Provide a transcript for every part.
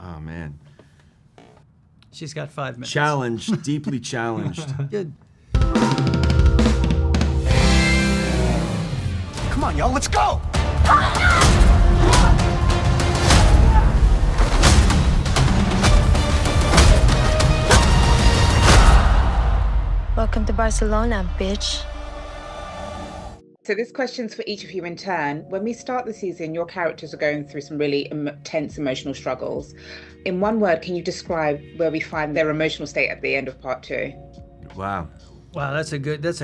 Oh, man. She's got 5 minutes. Challenged, deeply challenged. Good. Come on, y'all, let's go! Welcome to Barcelona, bitch. So this question's for each of you in turn. When we start the season, your characters are going through some really tense emotional struggles. In one word, can you describe where we find their emotional state at the end of part 2? Wow. Wow, that's a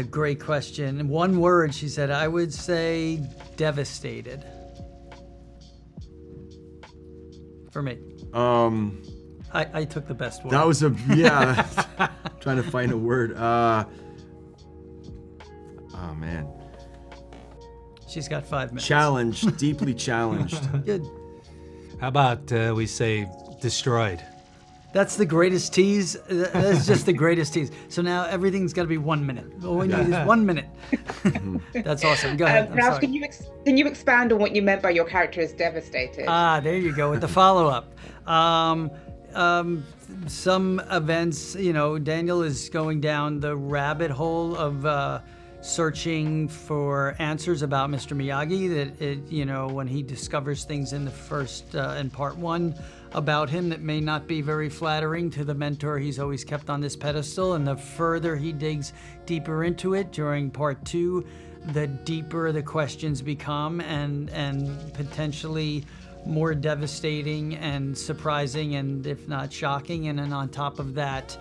great question. In one word, she said, I would say devastated. For me. I took the best word. That was trying to find a word. Oh, man. She's got 5 minutes. Challenged, deeply challenged. Good. How about we say destroyed? That's the greatest tease. That's just the greatest tease. So now everything's got to be 1 minute. All we need is 1 minute. That's awesome. Go ahead. Ralph, can you expand on what you meant by your character is devastated? There you go with the follow-up. Some events, Daniel is going down the rabbit hole of searching for answers about Mr. Miyagi. When he discovers things in in part 1 about him that may not be very flattering to the mentor he's always kept on this pedestal, and the further he digs deeper into it during part 2, the deeper the questions become, and potentially more devastating and surprising, and if not shocking. And then on top of that,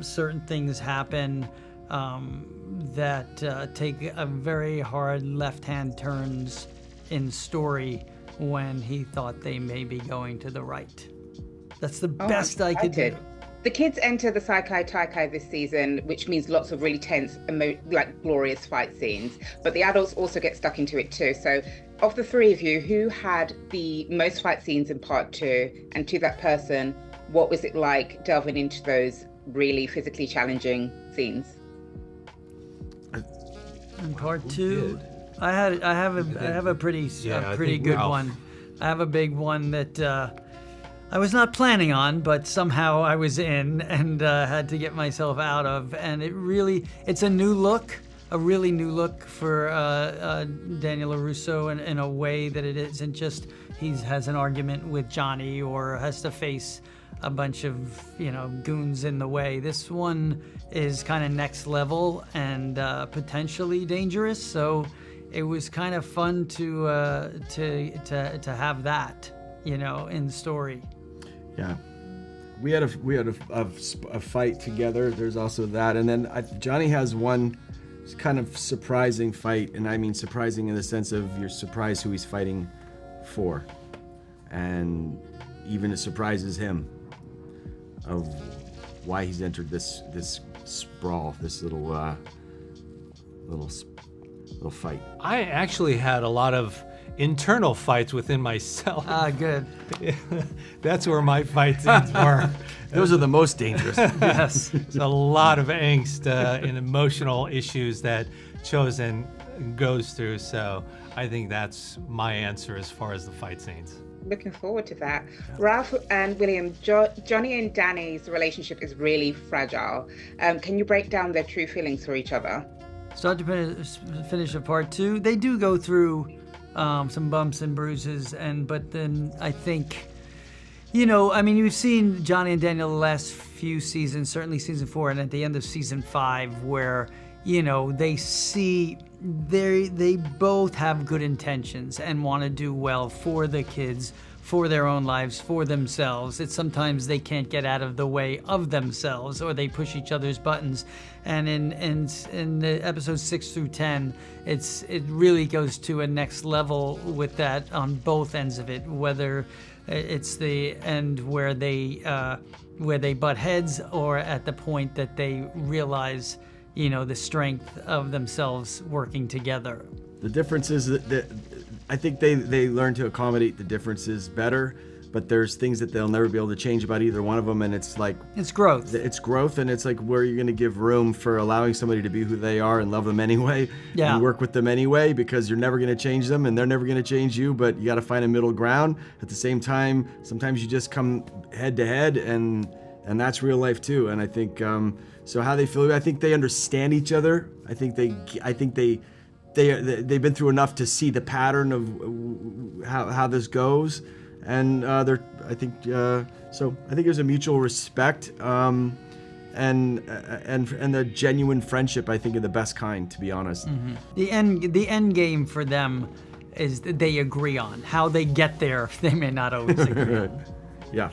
certain things happen that take a very hard left-hand turns in story when he thought they may be going to the right. That's the best I could do. The kids enter the Saikai Taikai this season, which means lots of really tense, glorious fight scenes. But the adults also get stuck into it too. So, of the three of you, who had the most fight scenes in part 2? And to that person, what was it like delving into those really physically challenging scenes? In part 2, I have a pretty good one. I have a big one that I was not planning on, but somehow I was in and had to get myself out of. And it's a new look, a really new look for Daniel LaRusso in a way that it isn't just he has an argument with Johnny or has to face a bunch of goons in the way. This one is kind of next level and potentially dangerous. So it was kind of fun to have that in the story. Yeah, we had a fight together. There's also that, and then Johnny has one kind of surprising fight, and I mean surprising in the sense of you're surprised who he's fighting for, and even it surprises him of why he's entered this sprawl, this little fight. I actually had a lot of internal fights within myself. Good. That's where my fight scenes were. Those are the most dangerous. Yes. There's a lot of angst and emotional issues that Chosen goes through. So I think that's my answer as far as the fight scenes. Looking forward to that. Ralph and William, Johnny and Danny's relationship is really fragile. Can you break down their true feelings for each other? Start to finish of part 2, they do go through some bumps and bruises, but then I think, you've seen Johnny and Daniel the last few seasons, certainly season 4, and at the end of season 5, where they see they both have good intentions and want to do well for the kids, for their own lives, for themselves. It's sometimes they can't get out of the way of themselves, or they push each other's buttons. And in the episodes 6 through 10, it really goes to a next level with that on both ends of it. Whether it's the end where they butt heads, or at the point that they realize the strength of themselves working together. The difference is that I think they learn to accommodate the differences better. but there's things that they'll never be able to change about either one of them, and it's like It's growth. it's growth, and it's like where you're going to give room for allowing somebody to be who they are and love them anyway, Yeah. and work with them anyway, because you're never going to change them and they're never going to change you, but you got to find a middle ground. At the same time, sometimes you just come head to head, and that's real life too. And I think so how they feel, I think they understand each other. I think they've been through enough to see the pattern of how this goes, and I think there's a mutual respect, and the genuine friendship, I think, of the best kind, to be honest. The end game for them is that they agree on how they get there. They may not always agree. Yeah.